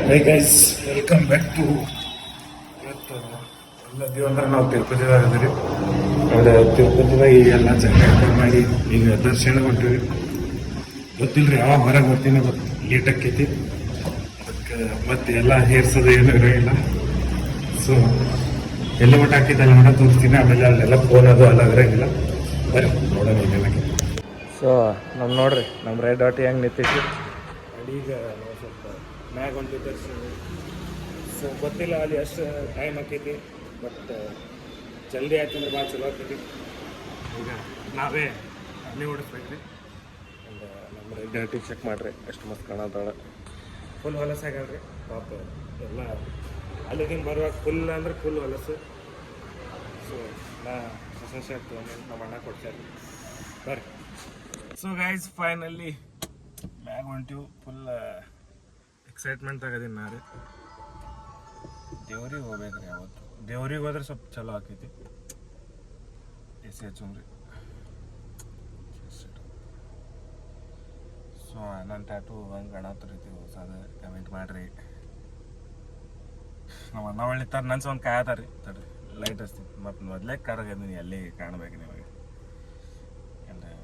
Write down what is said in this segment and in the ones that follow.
High guys, welcome back to ಇವತ್ತು ಎಲ್ಲ ಅಂದ್ರೆ ನಾವು ತಿರುಪತಿದಾಗ ಅದೀವಿ. ಆಮೇಲೆ ತಿರುಪತಿದಾಗ ಈಗೆಲ್ಲ ಜಾಗ ಮಾಡಿ ಈಗ ದರ್ಶನ ಕೊಟ್ಟಿವಿ. ಗೊತ್ತಿಲ್ರಿ ಯಾವಾಗ ಹೊರಗೆ ಬರ್ತೀನಿ ಗೊತ್ತು, ಲೇಟ್ ಆಕೈತಿ. ಅದಕ್ಕೆ ಮತ್ತೆ ಎಲ್ಲ ಹೇರ್ಸೋದು ಏನೂ ಇರೋಂಗಿಲ್ಲ. ಸೊ ಎಲ್ಲ ಮಟ್ಟ ಹಾಕಿದ್ದು ಅಲ್ಲಿ ಮಟ್ಟ ತೋರಿಸ್ತೀನಿ. ಆಮೇಲೆ ಅಲ್ಲೆಲ್ಲ ಫೋನ್ ಅದು ಅಲ್ಲ ಇರೋಂಗಿಲ್ಲ. ಬರ್ರಿ ನೋಡೋಣ ಏನೇನಾಗಿ. ಸೊ ನಮ್ಮ ನೋಡ್ರಿ ನಮ್ಮ ರೆಡ್ ಡಾಟ್ ಹೆಂಗೆ ನಿಂತೈತಿ. ಈಗ ನಾವು ಸ್ವಲ್ಪ ಮ್ಯಾಗ ಹೊಂಟಿವಿ ದರ್ಶನ. ಸೊ ಗೊತ್ತಿಲ್ಲ ಅಲ್ಲಿ ಅಷ್ಟು ಟೈಮ್ ಆಕೈತಿ, ಬಟ್ ಜಲ್ದಿ ಆಯ್ತು ಅಂದ್ರೆ ಭಾಳ ಚಲೋ ಆಗ್ತೈತಿ. ಈಗ ನಾವೇ ಅಲ್ಲಿ ಓಡಿಸ್ಬೇಕ್ರಿ. ಒಂದು ನಮ್ಮ ರೆಡ್ ಡಾಟಿಗೆ ಚೆಕ್ ಮಾಡಿರಿ ಎಷ್ಟು ಮಸ್ತ್ ಕಾಣತ್ತಾಳ. ಫುಲ್ ಹೊಲಸು ಆಗ್ಯಾಳ್ರಿ ಪಾಪ. ಎಲ್ಲ ಅಲ್ಲಿಗಿಂದ ಬರುವಾಗ ಫುಲ್ ಅಂದ್ರೆ ಫುಲ್ ಹೊಲಸು. ಸೊ ನಾ ಹೊಸ ಶರ್ಟ್ ತೊಗೊಂಡು ನಮ್ಮ ಅಣ್ಣ ಕೊಡ್ತಾರೆ. ಬರ್ರಿ. ಸೊ ಗೈಸ್, ಫೈನಲಿ ಮ್ಯಾಗ ಹೊಂಟಿವು. ಫುಲ್ ಎಕ್ಸೈಟ್ಮೆಂಟ್ ಆಗದೀನಿ ನಾ ರೀ. ದೇವ್ರಿಗೆ ಹೋಗ್ಬೇಕ್ರಿ. ಯಾವತ್ತು ದೇವ್ರಿಗೆ ಹೋದ್ರೆ ಸ್ವಲ್ಪ ಚಲೋ ಆಕೈತಿ. ಎಸಿ ಹಚ್ಚುಮ್ರಿ. ಸೊ ನನ್ನ ಟ್ಯಾಟು ಹಂಗೆ ಕಾಣತ್ತೈತಿ ಹೊಸದ. ಕಮೆಂಟ್ ಮಾಡಿರಿ. ನಮ್ಮ ಅಣ್ಣ ಒಳ್ಳಿತಾರ ನನ್ನ ಒಂದು ಕಾಯತಾರ ರೀ. ತಡ್ರಿ ಲೈಟ್ ಹಚ್ತೀನಿ. ಮತ್ತು ಮೊದಲೇ ಕರಗದೀನಿ ಎಲ್ಲಿ ಕಾಣಬೇಕು ನಿಮಗೆ. ಅಂದರೆ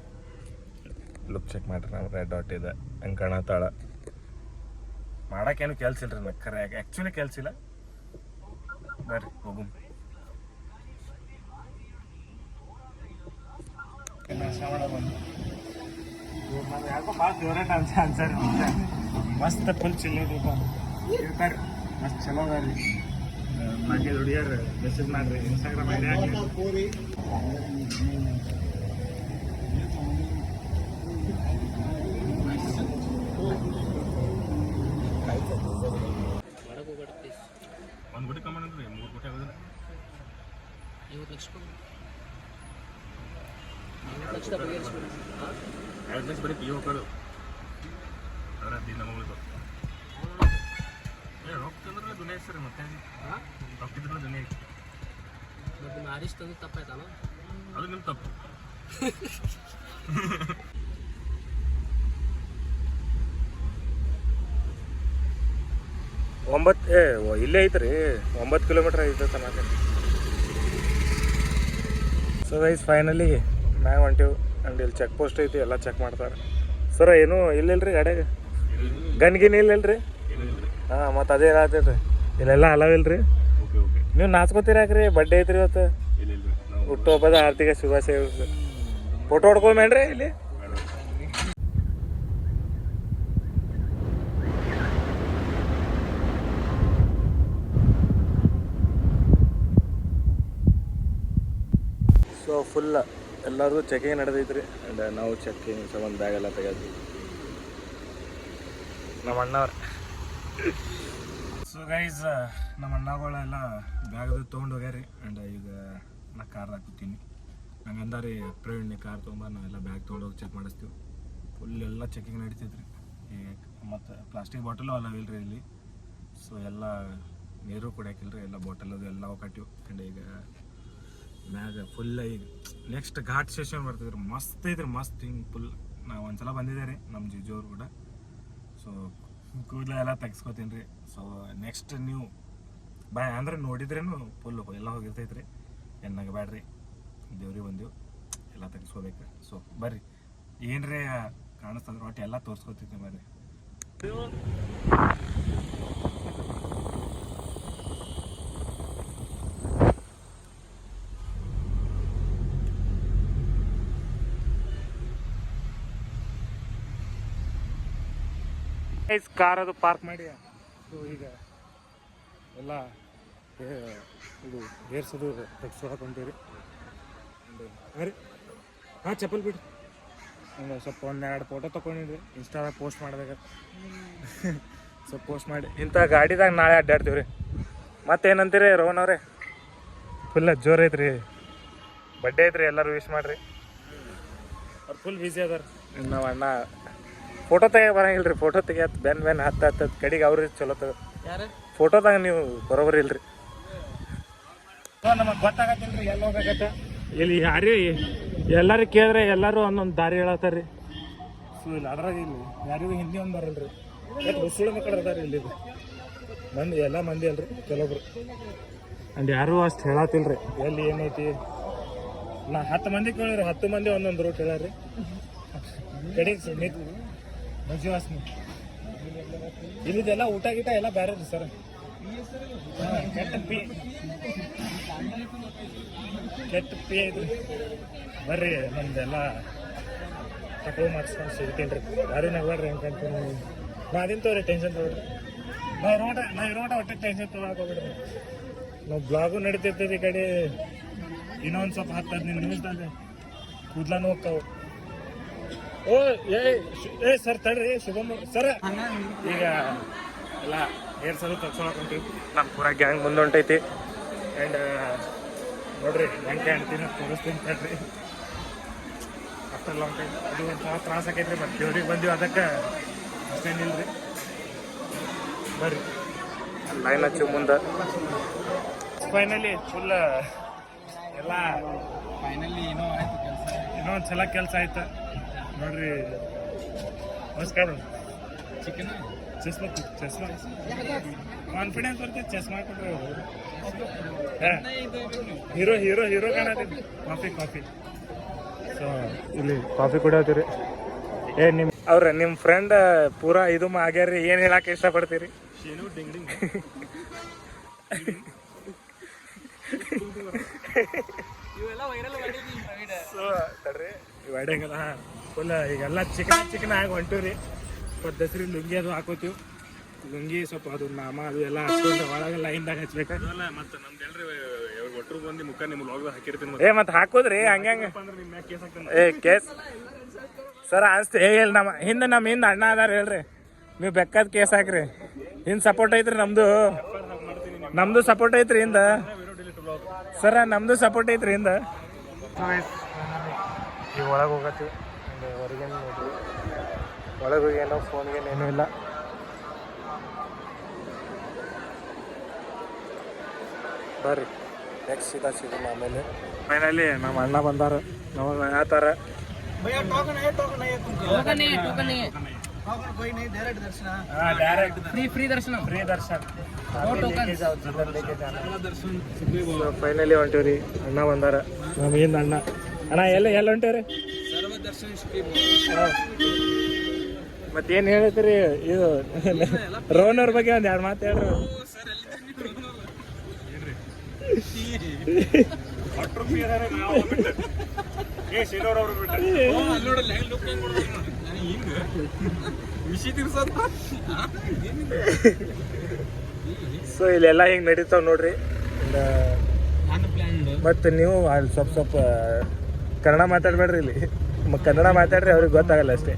ಲುಕ್ ಚೆಕ್ ಮಾಡಿರಿ. ನಾವು ರೆಡ್ ಡಾಟ್ ಇದೆ ಹಂಗೆ ಕಾಣತ್ತಾಳ. ಮಾಡೋಕ್ಕೇನು ಕೆಲ್ಸ ಇಲ್ರಿ. ನಕ್ಕರೆ ಆ್ಯಕ್ಚುಲಿ ಕೆಲ್ಸ ಇಲ್ಲ. ಬರ್ರಿ ಹೋಗು. ಯಾಕೋ ಭಾಳ ಫೇವ್ರೇಟ್ ಅನ್ಸರ್ ಮಸ್ತ್ ಫುಲ್ ಚಿಲ್ಲೋದಪ್ಪ ಇರ್ತಾರೆ. ಮಸ್ತ್ ಚಲೋ ಅದ ರೀ. ನಾಲ್ಕೈದು ಹುಡುಗಿಯರು ಮೆಸೇಜ್ ಮಾಡಿರಿ ಇನ್ಸ್ಟಾಗ್ರಾಮ್ ಐಡಿ ಹಾಕಿ. ಒಂದು ಗುಡಿ ಕಮ್ಮಿ ರೀ 3 ಕೋಟಿ ಆಗೋದಿಲ್ಲ. 50 ಲಕ್ಷ 2 ಲಕ್ಷ ಬರೀ ಪಿ ಹೋಗೋದು. ಅದರ ದಿನ ಮುಗಿದು ರೊಕ್ಕಂದ್ರೆ ದುನಿಯಾ ಸರಿ. ಮತ್ತೆ ರೊಕ್ಕಿದ್ರೆ ದುನಿಯಾ ಐತಿ. ಮತ್ತೆ ಮಾರಿಸ್ ತಂದು ತಪ್ಪಾಯ್ತಲ್ಲ. ಅದು ನಿಮ್ಮ ತಪ್ಪು. ಇಲ್ಲೇ ಐತ್ರಿ. 9 ಕಿಲೋಮೀಟ್ರ್ ಐತೆ ತನಕ. ಸೊ ಗೈಸ್, ಫೈನಲಿ ಮ್ಯಾಗ ಹೊಂಟಿವು. ಆ್ಯಂಡ್ ಇಲ್ಲಿ ಚೆಕ್ ಪೋಸ್ಟ್ ಐತಿ, ಎಲ್ಲ ಚೆಕ್ ಮಾಡ್ತಾರೆ. ಸರ ಏನೂ ಇಲ್ಲಿಲ್ರಿ ಗಾಡ್ಯಾಗ ಗನ್ಗಿನ್ ಇಲ್ಲಲ್ರಿ? ಹಾಂ, ಮತ್ತು ಅದೇ ಹೇಳತ್ತೈತೆ ಇಲ್ಲೆಲ್ಲ ಅಲಾವಿಲ್ರಿ. ನೀವು ನಾಚ್ಕೋತೀರಾಕ್ರಿ. ಬಡ್ಡೆ ಐತ್ರಿ ಇವತ್ತು. ಹುಟ್ಟುಹಬ್ಬದ ಆರ್ಥಿಕ ಶುಭಾಶಯ. ಫೋಟೋ ಹೊಡ್ಕೊಂಬೇಡ್ರಿ ಇಲ್ಲಿ. ಸೊ ಫುಲ್ ಎಲ್ಲರಿಗೂ ಚೆಕಿಂಗ್ ನಡೆದೈತ್ರಿ. ಆ್ಯಂಡ್ ನಾವು ಚೆಕಿಂಗ್ ಸಂಬಂಧ ಬ್ಯಾಗ್ ಎಲ್ಲ ತೆಗೆದ್ವಿ. ನಮ್ಮ ಅಣ್ಣವ್ರು. ಸೊ ಗೈಸ್, ನಮ್ಮ ಅಣ್ಣಗಳೆಲ್ಲ ಬ್ಯಾಗದು ತೊಗೊಂಡು ಹೋಗ್ಯಾರಿ. ಆ್ಯಂಡ್ ಈಗ ನಾ ಕಾರ್ದಾಗ ಕೂತೀನಿ. ನಂಗೆ ಅಂದಾರಿ ಪ್ರವೀಣ್ ಕಾರ್ ತೊಗೊಂಬ, ನಾವೆಲ್ಲ ಬ್ಯಾಗ್ ತೊಗೊಂಡೋಗಿ ಚೆಕ್ ಮಾಡಿಸ್ತೀವಿ. ಫುಲ್ ಎಲ್ಲ ಚೆಕಿಂಗ್ ನಡೀತೈತ್ರಿ. ಈಗ ಮತ್ತು ಪ್ಲಾಸ್ಟಿಕ್ ಬಾಟಲು ಅಲ್ಲವಿಲ್ರಿ ಇಲ್ಲಿ. ಸೊ ಎಲ್ಲ ನೀರು ಕುಡಿಯೋಕಿಲ್ರಿ. ಎಲ್ಲ ಬಾಟಲದು ಎಲ್ಲ ಕಟ್ಟಿವು. ಆ್ಯಂಡ್ ಈಗ ಮ್ಯಾಗ ಫುಲ್ ಈಗ ನೆಕ್ಸ್ಟ್ ಘಾಟ್ ಸ್ಟೇಷನ್ ಬರ್ತಿದ್ರಿ. ಮಸ್ತ್ ಐತ್ರಿ, ಮಸ್ತ್. ಹಿಂಗೆ ಫುಲ್ ನಾವು ಒಂದ್ಸಲ ಬಂದಿದ್ದೆ ರೀ ನಮ್ಮ ಜಿಜೋರು ಕೂಡ. ಸೊ ಕೂದಲ ಎಲ್ಲ ತೆಗ್ಸ್ಕೊತೀನಿ ರೀ. ಸೊ ನೆಕ್ಸ್ಟ್ ನೀವು ಅಂದ್ರೆ ನೋಡಿದ್ರೇನು ಫುಲ್ ಎಲ್ಲ ಹೋಗಿರ್ತೈತ್ರಿ. ಎನ್ನಾಗ ಬ್ಯಾಡ್ರಿ, ದೇವ್ರಿಗೆ ಬಂದೆವು, ಎಲ್ಲ ತೆಗಿಸ್ಕೋಬೇಕು. ಸೊ ಬರ್ರಿ, ಏನ್ರೇ ಕಾಣಿಸ್ತಂದ್ರೆ ಒಟ್ಟು ಎಲ್ಲ ತೋರಿಸ್ಕೊತೈತಿ. ಬರ್ರಿ. ಕಾರ್ ಅದು ಪಾರ್ಕ್ ಮಾಡಿ. ಸೊ ಈಗ ಎಲ್ಲ ಇದು ಏರ್ಸೋದು ತೆಗ್ಸೋಕೆ ಹೊಂಟೀವಿ. ರೀ ಹಾಂ, ಚಪ್ಪಲ್ ಬಿಡ್ರಿ. ಸ್ವಲ್ಪ 1-2 ಫೋಟೋ ತೊಗೊಂಡಿದ್ರಿ. ಇನ್ಸ್ಟಾದಾಗ ಪೋಸ್ಟ್ ಮಾಡ್ಬೇಕು. ಸ್ವಲ್ಪ ಪೋಸ್ಟ್ ಮಾಡಿ ಇಂಥ ಗಾಡಿದಾಗ ನಾಳೆ ಅಡ್ಡಾಡ್ತೀವಿ ರೀ. ಮತ್ತೇನಂತೀರಿ ರೋಹನ್ ಅವ್ರೆ? ಫುಲ್ ಜೋರು ಐತ್ರಿ. ಬಡ್ಡೆ ಐತ್ರಿ, ಎಲ್ಲರೂ ವಿಶ್ ಮಾಡಿರಿ. ಅವ್ರು ಫುಲ್ ಬ್ಯುಸಿ ಅದಾರ. ನಾವು ಅಣ್ಣ ಫೋಟೋ ತೆಗಿಯೋ ಬರಂಗಿಲ್ಲ ರೀ. ಫೋಟೋ ತೆಗಿಯತ್ತು ಬೆನ್ ಹತ್ತು ಕಡೆಗೆ ಅವ್ರಿಗೆ ಚಲೋ ತಗೋ. ಫೋಟೋದಾಗ ನೀವು ಬರೋಬರಿ ಇಲ್ರಿ. ನಮಗೆ ಗೊತ್ತಾಗತ್ತಿಲ್ಲ ರೀ ಎಲ್ಲಿ ಹೋಗ್ಬೇಕತ್ತ. ಇಲ್ಲಿ ಯಾರು ಎಲ್ಲರೂ ಕೇಳಿದ್ರೆ ಎಲ್ಲರೂ ಒಂದೊಂದು ದಾರಿ ಹೇಳತ್ತಾರ ರೀ. ಸೊ ಇಲ್ಲಿ ಅದ್ರಾಗ ಇಲ್ಲಿ ಯಾರಿಗೂ ಹಿಂದಿ ಒಂದು ಬರಲ್ರಿ. ಬಸ್ಸುಳ ಮಕ್ಕಳು ಅದಾರ ಇಲ್ಲಿ. ಮಂದಿ ಎಲ್ಲ ಮಂದಿ ಅಲ್ರಿ ಕೆಲವೊಬ್ರು ಅಂಡ್ ಯಾರು ಅಷ್ಟು ಹೇಳತ್ತಿಲ್ರಿ ಎಲ್ಲಿ ಏನೈತಿ ನಾ 10 ಮಂದಿ ಕೇಳಿರಿ 10 ಮಂದಿ ಒಂದೊಂದು ರೂಟ್ ಹೇಳ್ರಿ ಕಡೆಗೆ ಮಜ್ಜಿ ವಾಸನೆ ಇಲ್ಲಿದೆಲ್ಲ ಊಟ ಗೀಟ ಎಲ್ಲ ಬೇರೆ ರೀ ಸರ್ ಕೆಟ್ಟ ಪಿ ಐತ್ರಿ ಬರ್ರಿ ನಮ್ದೆಲ್ಲ ತಗೊಳ್ ಮಾಡಿಸ್ಕೊಂಡು ಸಿಗ್ತೀನಿ ರೀ ಯಾರು ನಗ್ಬೇಡ್ರಿ ಹೆಂಗೆ ಕಂತೀನಿ ನಾ ಅದಿನ ತಗೋರಿ ಟೆನ್ಷನ್ ತಗೊಳ್ರಿ ನಾ ಇರೋಟ ಒಟ್ಟೆ ಟೆನ್ಷನ್ ತೊಗೊಳಕ್ಕೆ ಹೋಗ್ಬಿಡ್ರಿ ನಾವು ಬ್ಲಾಗು ನಡೀತಿರ್ತದೆ ಈ ಕಡೆ ಇನ್ನೊಂದು ಸ್ವಲ್ಪ 10-15 ನಿಮಿಷದಾಗ ಕೂದ್ಲಾನು ಹೋಗ್ತಾವೆ ಓ ಏ ಸರ್ ತಡ್ರಿ ಶುಭಮ್ ಸರ್ ಈಗ ಎಲ್ಲ ಹೇರ್ ಸಲ ತಗ್ಸೋಳಕ್ಕೆ ಹೊಂಟಿವಿ ನಮ್ಮ ಪೂರ ಗ್ಯಾಂಗ್ ಮುಂದೆ ಹೊಂಟೈತಿ ಆ್ಯಂಡ್ ನೋಡ್ರಿ ಹೆಂಗೆ ಕಾಣ್ತೀನಿ ತೋರಿಸ್ತೀನಿ ತಡ್ರಿ ಅಷ್ಟೆಲ್ಲ ಹೊಂಟೈತಿ ಇದು ಒಂದು ಸ್ವಲ್ಪ ತ್ರಾಸ ಆಕೈತ್ರಿ ಮತ್ತು ದೇವ್ರಿಗೆ ಬಂದೀವಿ ಅದಕ್ಕೆ ಅಷ್ಟೇನಿಲ್ರಿ ಬರ್ರಿ ಲೈನ್ ಹಚ್ಚಿ ಮುಂದೆ ಫೈನಲಿ ಫುಲ್ ಎಲ್ಲ ಫೈನಲಿ ಏನೋ ಆಯ್ತು ಕೆಲಸ ಇನ್ನೂ ಒಂದು ಸಲ ಕೆಲಸ ಆಯ್ತು ನೋಡ್ರಿ ನಮಸ್ಕಾರ ಚಿಕನ್ ಚಸ್ಮಾ ಕಾನ್ಫಿಡೆನ್ಸ್ ಬರ್ತೈತೆ ಚಸ್ಮಾ ಹಾಕೊಂಡ್ರೆ ಹೀರೋ ಕಾಣತ್ತೀವಿ ಕಾಫಿ ಸೊ ಇಲ್ಲಿ ಕಾಫಿ ಕುಡಿಯೋತೀರಿ ನಿಮ್ಮ ಫ್ರೆಂಡ್ ಪೂರಾ ಇದು ಆಗ್ಯಾರ್ರಿ ಏನು ಹೇಳಕ್ಕೆ ಇಷ್ಟಪಡ್ತೀರಿ ಇವೆಲ್ಲ ವೈರಲ್ ಮಾಡಿದ್ವಿ ಸೊ ತಡ್ರಿ ಇವೆಡಂಗಲ್ಲ ಫುಲ್ ಈಗೆಲ್ಲ ಚಿಕನ್ ಆಗಿ ಹೊಂಟಿವ್ರಿ ಮತ್ತು ದಸರಿ ಲುಂಗಿ ಅದು ಹಾಕೋತೀವಿ ಲುಂಗಿ ಸ್ವಲ್ಪ ಅದು ನಾಮ ಅದು ಎಲ್ಲ ಹಾಕ್ಕೊಂಡು ಒಳಗೆ ಲೈನ್ದಾಗ ಹಚ್ಬೇಕಲ್ಲ ಮತ್ತೆ ನಮ್ದು ಎಲ್ರಿ ಒಟ್ಟರು ಬಂದು ಮುಖ ನಿಮ್ಮ ಲಾಗ್ದಾಗ ಹಾಕಿರ್ತೀನಿ ಏ ಮತ್ತೆ ಹಾಕೋದ್ರಿ ಹಂಗೆ ನಿಮ್ಮ ಕೇಸ್ ಹಾಕ್ತಾನೆ ಏ ಕೇಸ್ ಸರ್ ಅನ್ಸ್ತಿ ಹೇಳಿ ನಮ್ಮ ಹಿಂದೆ ಅಣ್ಣ ಅದಾರ ಹೇಳ್ರಿ ನೀವು ಬೇಕಾದ ಕೇಸ್ ಹಾಕ್ರಿ ಹಿಂದೆ ಸಪೋರ್ಟ್ ಐತ್ರಿ ನಮ್ದು ಸಪೋರ್ಟ್ ಐತ್ರಿ ಹಿಂದ ಸರ ನಮ್ದು ಸಪೋರ್ಟ್ ಐತ್ರಿ ಹಿಂದ ಈಗ ಒಳಗೆ ಹೋಗತ್ತೀವಿ ಹೊರಗೇನು ನೋಡ್ರಿ ಒಳಗೆ ಹೋಗಿ ಏನೋ ಫೋನ್ಗೇನು ಏನೂ ಇಲ್ಲ ಬರ್ರಿ ನೆಕ್ಸ್ಟ್ ಸಿಗೋಣ ಆಮೇಲೆ ಫೈನಲಿ ನಮ್ಮ ಅಣ್ಣ ಬಂದಾರ ನಮಗೆ ಹೇಳ್ತಾರ ಫ್ರೀ ದರ್ಶನ ಫೈನಲಿ ಹೊಂಟೀವ್ರಿ ಅಣ್ಣ ಬಂದಾರ ನಮಗಿಂದ ಅಣ್ಣ ಎಲ್ಲ ಹೊಂಟೇವ್ರಿ ಮತ್ತೇನು ಹೇಳ್ತೀರಿ ಇದು ರೋನವ್ರ ಬಗ್ಗೆ ಒಂದು 2 ಮಾತು ಹೇಳ್ರಿ ಸೊ ಇಲ್ಲೆಲ್ಲ ಹಿಂಗೆ ನಡೀತಾವ ನೋಡ್ರಿ ಮತ್ತು ನೀವು ಅಲ್ಲಿ ಸ್ವಲ್ಪ ಕನ್ನಡ ಮಾತಾಡ್ಬೇಡ್ರಿ ಇಲ್ಲಿ ಕನ್ನಡ ಮಾತಾಡ್ರಿ ಅವ್ರಿಗೆ ಗೊತ್ತಾಗಲ್ಲ ಅಷ್ಟೇ